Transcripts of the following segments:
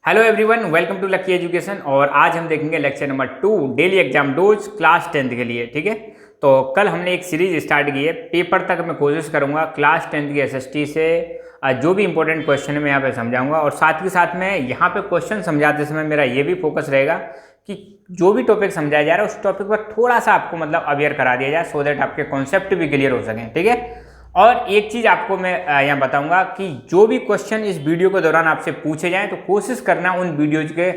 Hello everyone, welcome to lucky education. और आज हम देखेंगे lecture number 2 daily exam dose class 10th के लिए। ठीक है, तो कल हमने एक सीरीज स्टार्ट की है। पेपर तक मैं कोशिश करूंगा क्लास 10th की एसएसटी से जो भी इंपॉर्टेंट क्वेश्चन है मैं यहाँ पे समझाऊंगा। और साथ के साथ में यहाँ पे क्वेश्चन समझाते समय मेरा ये भी फोकस रहेगा कि जो भी टॉपिक समझाया जा रहा है उस टॉपिक पर थोड़ा सा आपको मतलब अवेयर करा दिया जाए, सो दैट आपके कॉन्सेप्ट भी क्लियर हो सकें। ठीक है, और एक चीज़ आपको मैं यहाँ बताऊंगा कि जो भी क्वेश्चन इस वीडियो के दौरान आपसे पूछे जाएं तो कोशिश करना उन वीडियोज के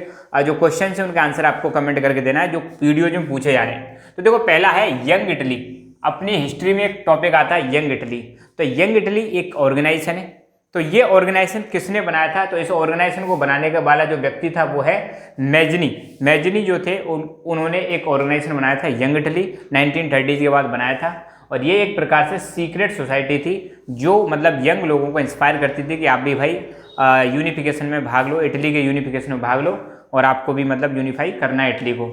जो क्वेश्चन है उनका आंसर आपको कमेंट करके देना है जो वीडियोज में पूछे जा रहे हैं। तो देखो, पहला है यंग इटली। अपनी हिस्ट्री में एक टॉपिक आता है यंग इटली। तो यंग इटली एक ऑर्गेनाइजेशन है। तो ये ऑर्गेनाइजेशन किसने बनाया था? तो इस ऑर्गेनाइजेशन को बनाने का वाला जो व्यक्ति था वो है मैजनी जो थे उन्होंने एक ऑर्गेनाइजेशन बनाया था यंग इटली, 1930 के बाद बनाया था। और ये एक प्रकार से सीक्रेट सोसाइटी थी जो मतलब यंग लोगों को इंस्पायर करती थी कि आप भी भाई यूनिफिकेशन में भाग लो, इटली के यूनिफिकेशन में भाग लो और आपको भी मतलब यूनिफाई करना है इटली को।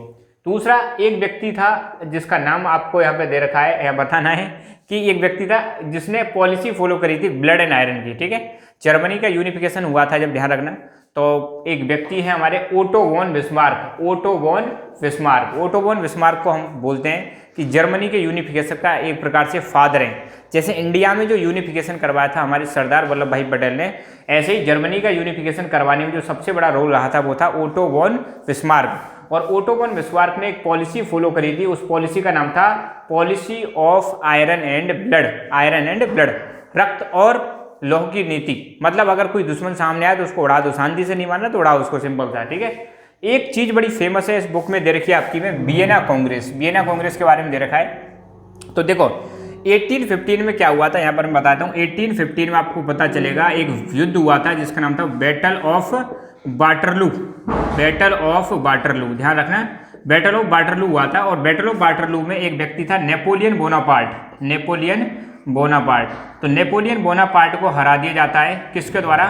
दूसरा एक व्यक्ति था जिसका नाम आपको यहाँ पे दे रखा है, या बताना है कि एक व्यक्ति था जिसने पॉलिसी फॉलो करी थी ब्लड एंड आयरन की। ठीक है, जर्मनी का यूनिफिकेशन हुआ था जब, ध्यान रखना। तो एक व्यक्ति है हमारे Otto von Bismarck. Otto von Bismarck को हम बोलते हैं कि जर्मनी के यूनिफिकेशन का एक प्रकार से फादर हैं। जैसे इंडिया में जो यूनिफिकेशन करवाया था हमारे सरदार वल्लभ भाई पटेल ने, ऐसे ही जर्मनी का यूनिफिकेशन करवाने में जो सबसे बड़ा रोल रहा था वो था ओटो वॉन बिस्मार्क। और ओटो वॉन बिस्मार्क ने एक पॉलिसी फॉलो करी थी। उस पॉलिसी का नाम था policy of iron and blood, रक्त और लौह की नीति। मतलब अगर कोई दुश्मन सामने आए तो उसको उड़ा दो, शांति से नहीं मारना तो उड़ाओ उसको, सिंपल था। ठीक है, एक चीज बड़ी फेमस है इस बुक में दे रखी है आपकी में, वियना कांग्रेस के बारे में दे रखा है। तो देखो 1815 में क्या हुआ था, यहाँ पर मैं बताता हूँ। 1815 में आपको पता चलेगा एक युद्ध हुआ था जिसका नाम था बैटल ऑफ वाटरलू। ध्यान रखना, बैटल ऑफ वाटरलू हुआ था। और बैटल ऑफ वाटरलू में एक व्यक्ति था नेपोलियन बोनापार्ट। तो नेपोलियन बोनापार्ट को हरा दिया जाता है किसके द्वारा?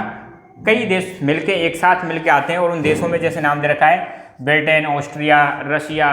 कई देश मिलके एक साथ मिलके आते हैं और उन देशों में जैसे नाम दे रखा है ब्रिटेन, ऑस्ट्रिया, रसिया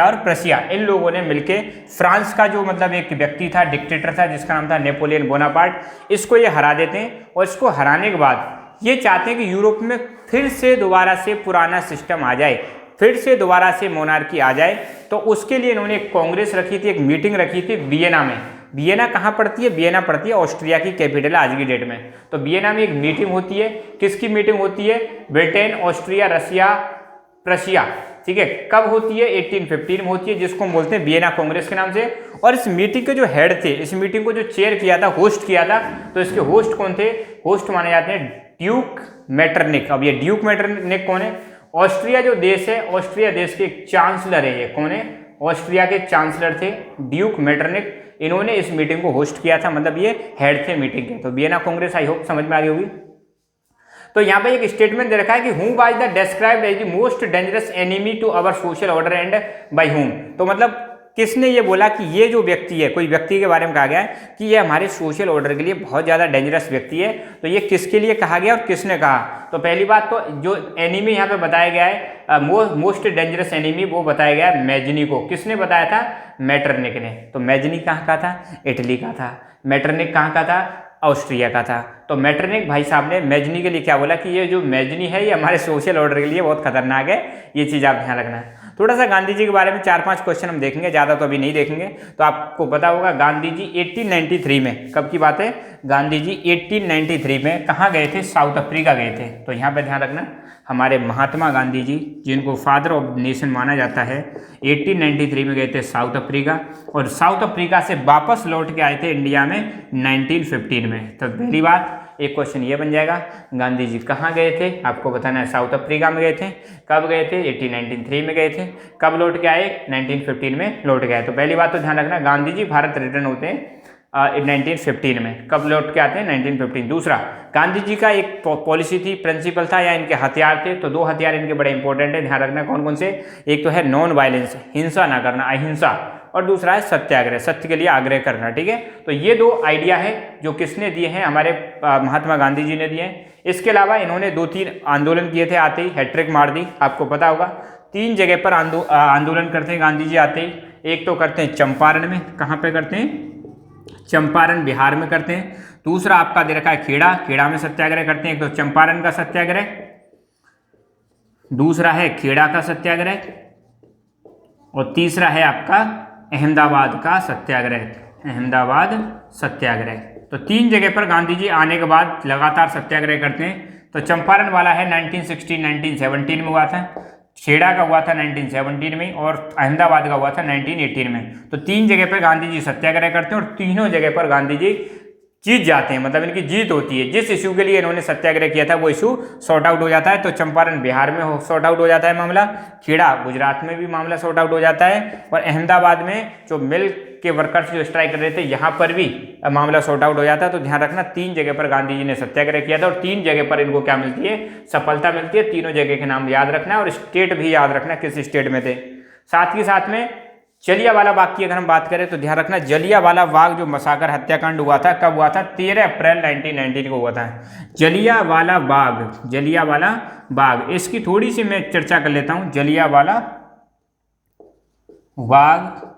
और प्रशिया। इन लोगों ने मिलके फ्रांस का जो मतलब एक व्यक्ति था, डिक्टेटर था जिसका नाम था नेपोलियन बोनापार्ट, इसको ये हरा देते हैं। और इसको हराने के बाद ये चाहते हैं कि यूरोप में फिर से दोबारा से पुराना सिस्टम आ जाए, फिर से दोबारा से मोनार्की आ जाए। तो उसके लिए इन्होंने एक कांग्रेस रखी थी, एक मीटिंग रखी थी वियना में। वियना कहाँ पड़ती है? वियना पड़ती है ऑस्ट्रिया की कैपिटल आज की डेट में। तो वियना में एक मीटिंग होती है। किसकी मीटिंग होती है? ब्रिटेन, ऑस्ट्रिया, रसिया, प्रशिया। ठीक है, कब होती है? 1815 में होती है, जिसको हम बोलते हैं वियना कांग्रेस के नाम से। और इस मीटिंग के जो हेड थे, इस मीटिंग को जो चेयर किया था, होस्ट किया था, तो इसके होस्ट कौन थे? होस्ट माने जाते हैं ड्यूक मेटरनिक। अब ये ड्यूक मेटरनिक कौन है? ऑस्ट्रिया जो देश है, ऑस्ट्रिया देश के एक चांसलर है। ये कौन है? ऑस्ट्रिया के चांसलर थे ड्यूक मेटरनिक। इन्होंने इस मीटिंग को होस्ट किया था, मतलब ये हेड थे मीटिंग के। तो वियना कांग्रेस, आई होप समझ में आ गई होगी। तो यहाँ पे एक स्टेटमेंट दे रखा है कि who was the described as the most dangerous enemy to our social order and by whom. तो मतलब किसने ये बोला कि ये जो व्यक्ति है, कोई व्यक्ति के बारे में कहा गया है कि ये हमारे सोशल ऑर्डर के लिए बहुत ज़्यादा डेंजरस व्यक्ति है। तो ये किसके लिए कहा गया और किसने कहा? तो पहली बात तो जो एनिमी यहाँ पे बताया गया है, मोस्ट डेंजरस एनिमी, वो बताया गया है मैजनी को। किसने बताया था? मेटरनिक ने। तो मैजनी कहाँ का था? इटली का था। मेटरनिक कहाँ का था? ऑस्ट्रिया का था। तो मेटरनिक भाई साहब ने मैजनी के लिए क्या बोला कि ये जो मैजनी है ये हमारे सोशल ऑर्डर के लिए बहुत खतरनाक है। ये चीज़ आप ध्यान रखना है। थोड़ा सा गांधी जी के बारे में 4-5 क्वेश्चन हम देखेंगे, ज़्यादा तो अभी नहीं देखेंगे। तो आपको पता होगा गांधी जी 1893 में, कब की बात है? गांधी जी 1893 में कहाँ गए थे? साउथ अफ्रीका गए थे। तो यहाँ पे ध्यान रखना, हमारे महात्मा गांधी जी जिनको फादर ऑफ नेशन माना जाता है, 1893 में गए थे साउथ अफ्रीका। और साउथ अफ्रीका से वापस लौट के आए थे इंडिया में 1915 में। तो पहली बात, एक क्वेश्चन ये बन जाएगा, गांधी जी कहाँ गए थे? आपको बताना है साउथ अफ्रीका में गए थे। कब गए थे? 1893 में गए थे। कब लौट के आए? 1915 में लौट गए। तो पहली बात तो ध्यान रखना, गांधी जी भारत रिटर्न होते हैं 1915 में। कब लौट के आते हैं? 1915। दूसरा, गांधी जी का एक पॉलिसी थी, प्रिंसिपल था, या इनके हथियार थे। तो 2 हथियार इनके बड़े इंपॉर्टेंट है, ध्यान रखना कौन कौन से। एक तो है नॉन वायलेंस, हिंसा ना करना, अहिंसा। और दूसरा है सत्याग्रह, सत्य के लिए आग्रह करना। ठीक है, तो ये 2 आइडिया है जो किसने दिए हैं? हमारे महात्मा गांधी जी ने दिए हैं। इसके अलावा इन्होंने 2-3 आंदोलन किए थे, आते ही हैट्रिक मार दी। आपको पता होगा 3 जगह पर आंदोलन करते हैं गांधी जी आते ही। एक तो करते हैं चंपारण में, कहाँ पे करते हैं? चंपारण बिहार में करते हैं। दूसरा आपका दे रखा है खेड़ा, खेड़ा में सत्याग्रह करते हैं। एक तो चंपारण का सत्याग्रह, दूसरा है खेड़ा का सत्याग्रह, और तीसरा है आपका अहमदाबाद का सत्याग्रह, अहमदाबाद सत्याग्रह। तो 3 जगह पर गांधी जी आने के बाद लगातार सत्याग्रह करते हैं। तो चंपारण वाला है 1917 में हुआ था, खेड़ा का हुआ था 1917 में, और अहमदाबाद का हुआ था 1918 में। तो 3 जगह पर गांधी जी सत्याग्रह करते हैं और तीनों जगह पर गांधी जी जीत जाते हैं, मतलब इनकी जीत होती है। जिस इशू के लिए इन्होंने सत्याग्रह किया था वो इशू सॉर्ट आउट हो जाता है। तो चंपारण बिहार में सॉर्ट आउट हो जाता है मामला, खेड़ा गुजरात में भी मामला सॉर्ट आउट हो जाता है, और अहमदाबाद में जो मिल के वर्कर्स जो स्ट्राइक कर रहे थे यहाँ पर भी मामला सॉर्ट आउट हो जाता है। तो ध्यान रखना 3 जगह पर गांधी जी ने सत्याग्रह किया था और 3 जगह पर इनको क्या मिलती है, सफलता मिलती है। तीनों जगह के नाम याद रखना और स्टेट भी याद रखना किस स्टेट में थे। साथ ही साथ में जलियांवाला बाग की अगर हम बात करें तो ध्यान रखना जलियांवाला बाग जो मसाकर हत्याकांड हुआ था कब हुआ था, 13 अप्रैल 1919 को हुआ था। जलियांवाला बाग, जलियांवाला बाग, इसकी थोड़ी सी मैं चर्चा कर लेता हूं। जलियांवाला बाग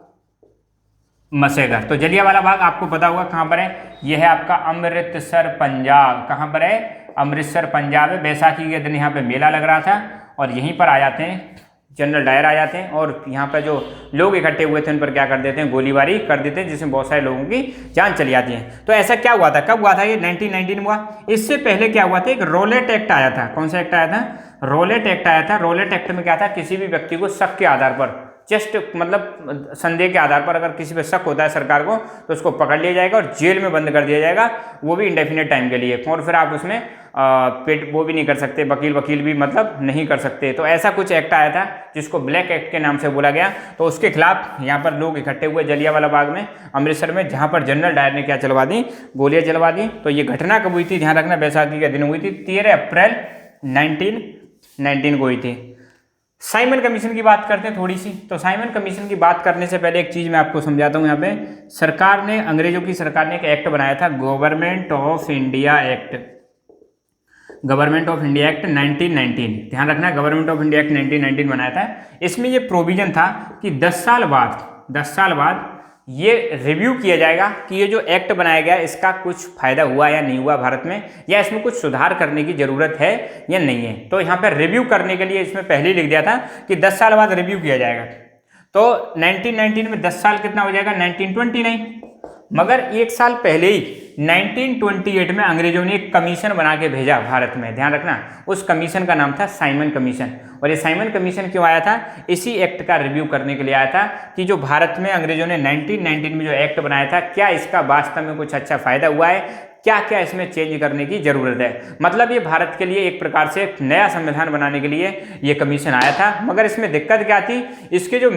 मसेगा, तो जलियांवाला बाग आपको पता होगा कहां पर है, यह है आपका अमृतसर पंजाब। कहां पर है, अमृतसर पंजाब है। बैसाखी के दिन यहाँ पे मेला लग रहा था और यहीं पर आ जाते हैं जनरल डायर आ जाते हैं और यहाँ पर जो लोग इकट्ठे हुए थे उन पर क्या कर देते हैं, गोलीबारी कर देते हैं, जिसमें बहुत सारे लोगों की जान चली जाती है। तो ऐसा क्या हुआ था, कब हुआ था ये, 1919 में हुआ। इससे पहले क्या हुआ था, एक रोलेट एक्ट आया था। कौन सा एक्ट आया था, रोलेट एक्ट आया था। रोलेट एक्ट में क्या था, किसी भी व्यक्ति को शक के आधार पर, जस्ट मतलब संदेह के आधार पर अगर किसी पे शक होता है सरकार को तो उसको पकड़ लिया जाएगा और जेल में बंद कर दिया जाएगा, वो भी इंडेफिनेट टाइम के लिए। और फिर आप उसमें पेट वो भी नहीं कर सकते, वकील भी मतलब नहीं कर सकते। तो ऐसा कुछ एक्ट आया था जिसको ब्लैक एक्ट के नाम से बोला गया। तो उसके खिलाफ यहाँ पर लोग इकट्ठे हुए जलियांवाला बाग में, अमृतसर में, जहाँ पर जनरल डायर ने क्या चलवा दी, गोलियाँ चलवा दी। तो ये घटना कब हुई थी, ध्यान रखना बैसाखी के दिन हुई थी, 13 अप्रैल 1919 को हुई थी। साइमन कमीशन की बात करते हैं थोड़ी सी। तो साइमन कमीशन की बात करने से पहले एक चीज मैं आपको समझाता हूं। यहाँ पे सरकार ने, अंग्रेजों की सरकार ने एक एक्ट बनाया था, government of India act, government of India act 1919। ध्यान रखना, गवर्नमेंट ऑफ इंडिया एक्ट 1919 बनाया था। इसमें ये प्रोविजन था कि 10 साल बाद ये रिव्यू किया जाएगा कि ये जो एक्ट बनाया गया इसका कुछ फायदा हुआ या नहीं हुआ भारत में, या इसमें कुछ सुधार करने की जरूरत है या नहीं है। तो यहाँ पर रिव्यू करने के लिए इसमें पहले ही लिख दिया था कि 10 साल बाद रिव्यू किया जाएगा। तो 1919 में 10 साल कितना हो जाएगा, 1929। मगर 1 साल पहले ही 1928 में अंग्रेजों ने एक कमीशन बना के भेजा भारत में। ध्यान रखना, उस कमीशन का नाम था साइमन कमीशन। और ये साइमन कमीशन क्यों आया था, इसी एक्ट का रिव्यू करने के लिए आया था कि जो भारत में अंग्रेजों ने 1919 में जो एक्ट बनाया था, क्या इसका वास्तव में कुछ अच्छा फायदा हुआ है, क्या क्या इसमें चेंज करने की जरूरत है। मतलब ये भारत के लिए एक प्रकार से एक नया संविधान बनाने के लिए ये कमीशन आया था। मगर इसमें दिक्कत क्या थी, इसके जो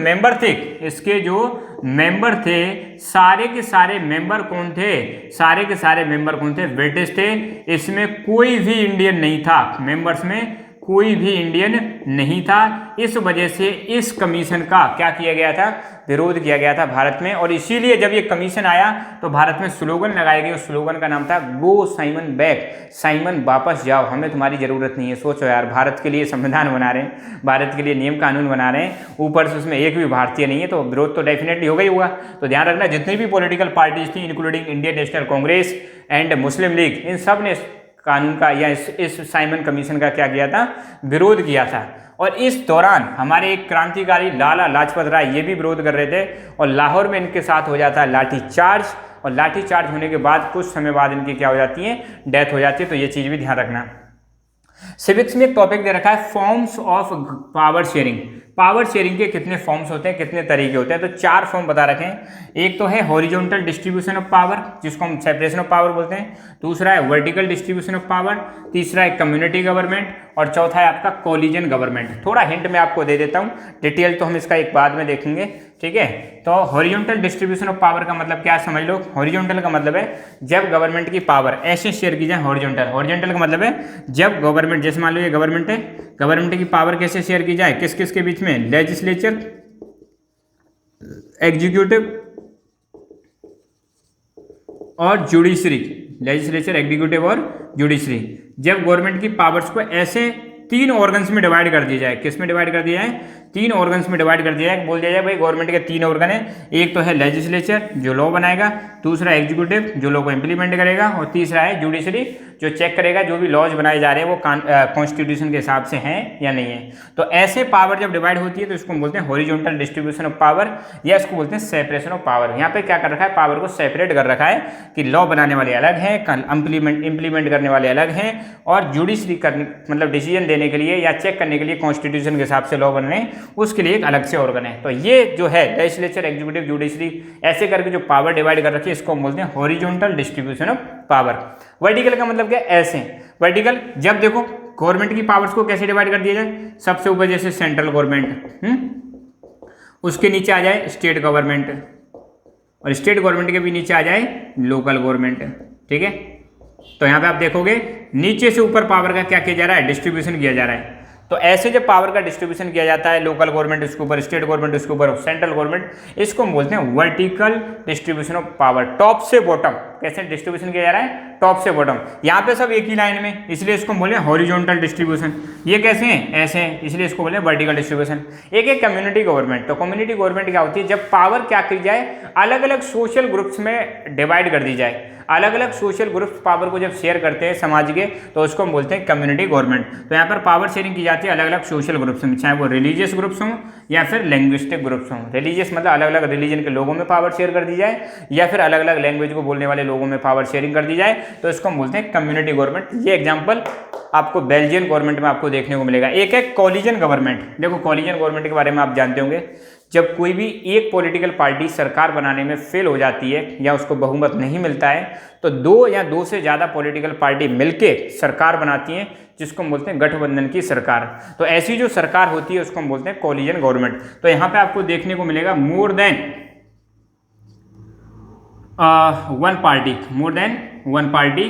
मेंबर थे, सारे के सारे मेंबर कौन थे, सारे के सारे मेंबर कौन थे, ब्रिटिश थे। इसमें कोई भी इंडियन नहीं था, मेंबर्स में कोई भी इंडियन नहीं था। इस वजह से इस कमीशन का क्या किया गया था, विरोध किया गया था भारत में। और इसीलिए जब ये कमीशन आया तो भारत में स्लोगन लगाए गए, उस स्लोगन का नाम था गो साइमन बैक, साइमन वापस जाओ, हमें तुम्हारी जरूरत नहीं है। सोचो यार, भारत के लिए संविधान बना रहे हैं, भारत के लिए नियम कानून बना रहे हैं, ऊपर से उसमें एक भी भारतीय नहीं है, तो विरोध तो डेफिनेटली होगा ही होगा। तो ध्यान रखना, जितनी भी पॉलिटिकल पार्टीज थी including Indian National Congress and Muslim League, इन सब ने कानून का या इस साइमन कमीशन का क्या किया था, विरोध किया था। और इस दौरान हमारे एक क्रांतिकारी लाला लाजपत राय ये भी विरोध कर रहे थे और लाहौर में इनके साथ हो जाता है लाठीचार्ज, और लाठीचार्ज होने के बाद कुछ समय बाद इनकी क्या हो जाती है, डेथ हो जाती है। तो ये चीज़ भी ध्यान रखना। सिविक्स में एक टॉपिक दे रखा है forms of power sharing. Power sharing के कितने फॉर्म्स होते हैं, कितने तरीके होते हैं, तो 4 फॉर्म बता रखे हैं। एक तो है हॉरिजॉन्टल डिस्ट्रीब्यूशन ऑफ पावर, जिसको हम सेपरेशन ऑफ पावर बोलते हैं। दूसरा है वर्टिकल डिस्ट्रीब्यूशन ऑफ पावर। तीसरा है कम्युनिटी गवर्नमेंट। और चौथा है आपका कोलिजन गवर्नमेंट। थोड़ा हिंट मैं आपको दे देता हूँ, डिटेल तो हम इसका एक बाद में देखेंगे, ठीक है। तो हॉरिजॉन्टल डिस्ट्रीब्यूशन ऑफ पावर का मतलब क्या समझ लो। हॉरिजॉन्टल का मतलब है जब गवर्नमेंट की पावर ऐसे शेयर की जाए, हॉरिजॉन्टल का मतलब है जब गवर्नमेंट, जैसे मान लो ये गवर्नमेंट है, गवर्नमेंट की पावर कैसे शेयर की जाए, किस किस के बीच में, लेजिस्लेचर, एग्जीक्यूटिव और जुडिशरी, लेजिस्लेचर, एग्जीक्यूटिव और जुडिशरी। जब गवर्नमेंट की पावर्स को ऐसे 3 ऑर्गन्स में डिवाइड कर दिया जाए, किस में डिवाइड कर दिया जाए, तीन ऑर्गन्स में डिवाइड कर दिया है। बोल दिया जाए भाई गवर्नमेंट के तीन ऑर्गन है, एक तो है लेजिस्लेचर जो लॉ बनाएगा, दूसरा एग्जीक्यूटिव जो लॉ को इंप्लीमेंट करेगा, और तीसरा है जुडिशरी जो चेक करेगा जो भी लॉज बनाए जा रहे हैं वो कॉन्स्टिट्यूशन के हिसाब से हैं या नहीं है। तो ऐसे पावर जब डिवाइड होती है तो इसको बोलते हैं हॉरिजॉन्टल डिस्ट्रीब्यूशन ऑफ पावर, या इसको बोलते हैं सेपरेशन ऑफ पावर। यहाँ पे क्या कर रखा है, पावर को सेपरेट कर रखा है कि लॉ बनाने वाले अलग हैं, इंप्लीमेंट करने वाले अलग हैं, और जुडिशरी करने मतलब डिसीजन देने के लिए या चेक करने के लिए कॉन्स्टिट्यूशन के हिसाब से लॉ बनने उसके लिए एक अलग से ऑर्गन है। तो ये जो है लेजिस्लेचर, एग्जीक्यूटिव, जुडिशरी ऐसे करके जो पावर डिवाइड कर रखी है इसको बोलते हैं horizontal distribution of power. Vertical का मतलब क्या, ऐसे वर्टिकल जब देखो गवर्नमेंट की पावर्स को कैसे डिवाइड कर दिया जाए, सबसे ऊपर जैसे सेंट्रल गवर्नमेंट, उसके नीचे आ जाए स्टेट गवर्नमेंट, और स्टेट गवर्नमेंट के भी नीचे आ जाए लोकल गवर्नमेंट। ठीक है, तो यहाँ पे आप देखोगे नीचे से ऊपर पावर का क्या किया जा रहा है, डिस्ट्रीब्यूशन किया जा रहा है। तो ऐसे जब पावर का डिस्ट्रीब्यूशन किया जाता है, लोकल गवर्नमेंट उसके ऊपर, स्टेट गवर्नमेंट उसके ऊपर, सेंट्रल गवर्नमेंट, इसको हम बोलते हैं vertical distribution of power. Top से बॉटम कैसे डिस्ट्रीब्यूशन किया जा रहा है, टॉप से बॉटम। यहाँ पे सब एक ही लाइन में, इसलिए इसको बोले हॉरिजॉन्टल डिस्ट्रीब्यूशन। ये कैसे हैं, ऐसे हैं, इसलिए इसको बोले वर्टिकल डिस्ट्रीब्यूशन। एक है कम्युनिटी गवर्नमेंट। तो कम्युनिटी गवर्नमेंट क्या होती है, जब पावर क्या की जाए, अलग अलग सोशल ग्रुप्स में डिवाइड कर दी जाए। अलग अलग सोशल ग्रुप्स पावर को जब शेयर करते हैं समाज के, तो उसको हम बोलते हैं कम्युनिटी गवर्नमेंट। तो यहाँ पर पावर शेयरिंग की जाती है अलग अलग सोशल ग्रुप्स में, चाहे वो रिलीजियस ग्रुप्स हों या फिर लैंग्विस्टिक ग्रुप्स हों। रिलीजियस मतलब अलग अलग रिलीजन के लोगों में पावर शेयर कर दी जाए, या फिर अलग अलग लैंग्वेज को बोलने वाले लोगों में पावर शेयरिंग कर दी जाए, तो इसको हम बोलते हैं कम्युनिटी गवर्नमेंट। ये एग्जाम्पल आपको बेल्जियन गवर्नमेंट में आपको देखने को मिलेगा। एक है कॉलिजन गवर्नमेंट। देखो कॉलिजन गवर्नमेंट के बारे में आप जानते होंगे, जब कोई भी एक पॉलिटिकल पार्टी सरकार बनाने में फेल हो जाती है या उसको बहुमत नहीं मिलता है, तो दो या दो से ज़्यादा पॉलिटिकल पार्टी मिलके सरकार बनाती हैं, जिसको हम बोलते हैं गठबंधन की सरकार। तो ऐसी जो सरकार होती है उसको हम बोलते हैं कॉलिजन गवर्नमेंट। तो यहाँ पे आपको देखने को मिलेगा मोर देन वन पार्टी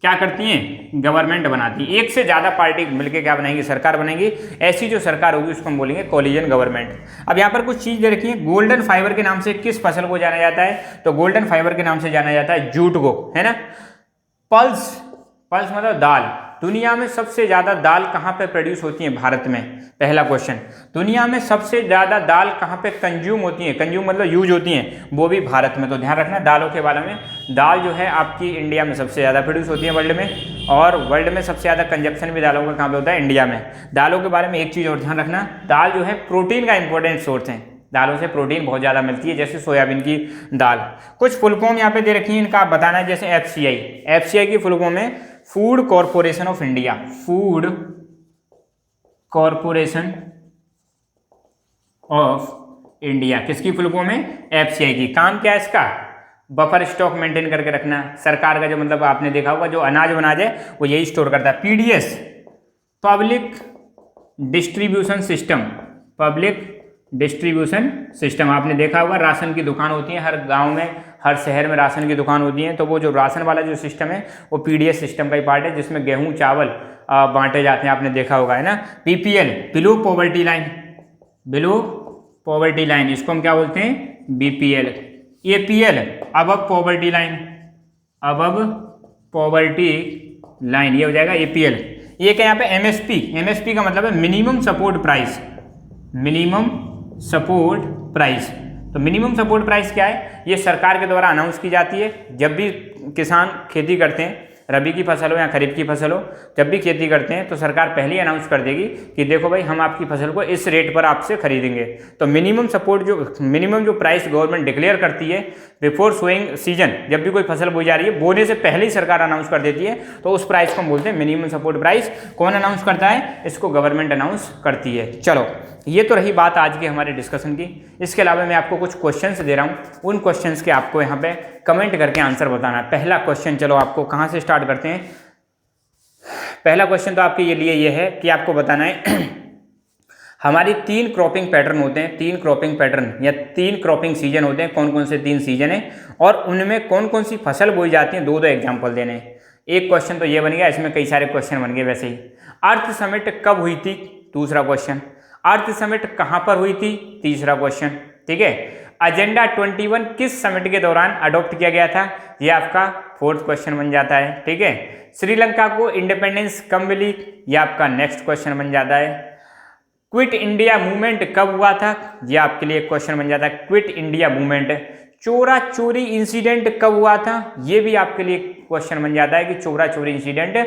क्या करती हैं, गवर्नमेंट बनाती है। एक से ज़्यादा पार्टी मिलकर क्या बनाएंगी, सरकार बनेगी। ऐसी जो सरकार होगी उसको हम बोलेंगे कॉलिजन गवर्नमेंट। अब यहाँ पर कुछ चीज़ दे रखी है। गोल्डन फाइबर के नाम से किस फसल को जाना जाता है, तो गोल्डन फाइबर के नाम से जाना जाता है जूट को, है ना। पल्स मतलब दाल। दुनिया में सबसे ज़्यादा दाल कहाँ पे प्रोड्यूस होती है, भारत में। पहला क्वेश्चन, दुनिया में सबसे ज़्यादा दाल कहाँ पे कंज्यूम होती है, कंज्यूम मतलब यूज होती हैं, वो भी भारत में। तो ध्यान रखना दालों के बारे में। दाल जो है आपकी इंडिया में सबसे ज़्यादा प्रोड्यूस होती है वर्ल्ड में, और वर्ल्ड में सबसे ज़्यादा कंजप्शन भी दालों का कहाँ पे होता है, इंडिया में। दालों के बारे में एक चीज़ और ध्यान रखना, दाल जो है प्रोटीन का इंपॉर्टेंट सोर्स है। दालों से प्रोटीन बहुत ज़्यादा मिलती है, जैसे सोयाबीन की दाल। कुछ फुल फॉर्म यहाँ पे दे रखी है, इनका आप बताना है। जैसे एफसीआई की फुल फॉर्म है food corporation of India. Food corporation of India किसकी फुल फॉर्म है, एफसीआई की। काम क्या है इसका, बफर स्टॉक मेंटेन करके रखना। सरकार का जो मतलब आपने देखा होगा जो अनाज वनाज है वो यही स्टोर करता है। PDS public distribution system, public distribution system आपने देखा होगा। राशन की दुकान होती है हर गांव में, हर शहर में राशन की दुकान होती है। तो वो जो राशन वाला जो सिस्टम है वो पीडीएस सिस्टम का ही पार्ट है, जिसमें गेहूं चावल बांटे जाते हैं, आपने देखा होगा, है ना। PPL below poverty line, below poverty line, इसको हम क्या बोलते हैं, BPL. APL above poverty line, above poverty line, ये हो जाएगा एपीएल। एक है यहाँ पे एमएसपी। एमएसपी का मतलब है minimum support price, minimum support price. तो मिनिमम सपोर्ट प्राइस क्या है, ये सरकार के द्वारा अनाउंस की जाती है। जब भी किसान खेती करते हैं, रबी की फसल हो या खरीफ की फसल हो, जब भी खेती करते हैं तो सरकार पहले ही अनाउंस कर देगी कि देखो भाई हम आपकी फसल को इस रेट पर आपसे खरीदेंगे। तो मिनिमम सपोर्ट मिनिमम जो प्राइस गवर्नमेंट डिक्लेयर करती है बिफोर सोइंग सीजन, जब भी कोई फसल बोई जा रही है बोने से पहले ही सरकार अनाउंस कर देती है, तो उस प्राइस को हम बोलते हैं मिनिमम सपोर्ट प्राइस। कौन अनाउंस करता है, इसको गवर्नमेंट अनाउंस करती है। चलो ये तो रही बात आज की हमारे डिस्कशन की। इसके अलावा मैं आपको कुछ क्वेश्चंस दे रहा हूँ, उन क्वेश्चंस के आपको यहाँ पे कमेंट करके आंसर बताना है। पहला क्वेश्चन, चलो आपको कहाँ से स्टार्ट करते हैं। पहला क्वेश्चन तो आपके लिए ये है कि आपको बताना है हमारी 3 क्रॉपिंग पैटर्न होते हैं, 3 क्रॉपिंग पैटर्न या 3 क्रॉपिंग सीजन होते हैं। कौन कौन से 3 सीजन है और उनमें कौन कौन सी फसल बोई जाती है, 2 एग्जाम्पल देने। एक क्वेश्चन तो ये बन गया, इसमें कई सारे क्वेश्चन बन गए वैसे ही। अर्थ समिट कब हुई थी, दूसरा क्वेश्चन। अर्थ समिट कहाँ पर हुई थी, तीसरा क्वेश्चन। ठीक है। एजेंडा 21 किस समिट के दौरान अडॉप्ट किया गया था, ये आपका 4th क्वेश्चन बन जाता है। ठीक है। श्रीलंका को इंडिपेंडेंस कब मिली, ये आपका नेक्स्ट क्वेश्चन बन जाता है। क्विट इंडिया मूवमेंट कब हुआ था, ये आपके लिए क्वेश्चन बन जाता है। Quit India movement. चोरा चोरी इंसिडेंट कब हुआ था, ये भी आपके लिए क्वेश्चन बन जाता है कि चोरा चोरी इंसिडेंट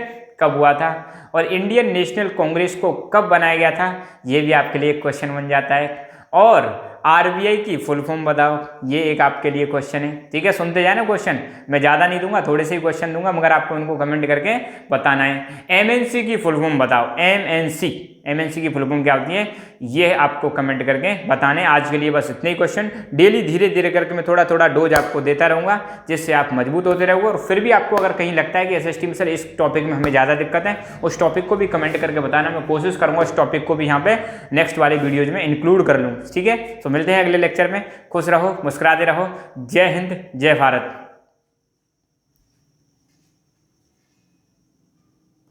कब हुआ था। और इंडियन नेशनल कांग्रेस को कब बनाया गया था, ये भी आपके लिए क्वेश्चन बन जाता है। और आरबीआई की फुल फॉर्म बताओ, ये एक आपके लिए क्वेश्चन है। ठीक है, सुनते जाए ना क्वेश्चन, मैं ज़्यादा नहीं दूंगा, थोड़े से ही क्वेश्चन दूंगा, मगर आपको उनको कमेंट करके बताना है। एमएनसी की फुल फॉर्म बताओ, एमएनसी की फुल फॉर्म क्या होती है, ये आपको कमेंट करके बताने। आज के लिए बस इतने ही क्वेश्चन, डेली धीरे धीरे करके मैं थोड़ा थोड़ा डोज आपको देता रहूँगा, जिससे आप मजबूत होते रहोगे। और फिर भी आपको अगर कहीं लगता है कि एसएसटी में सर इस टॉपिक में हमें ज़्यादा दिक्कत है, उस टॉपिक को भी कमेंट करके बताना। मैं कोशिश करूँगा उस टॉपिक को भी यहाँ पे नेक्स्ट वाले वीडियोज में इंक्लूड कर लूँ। ठीक है, तो मिलते हैं अगले लेक्चर में। खुश रहो, मुस्कुराते रहो। जय हिंद, जय भारत।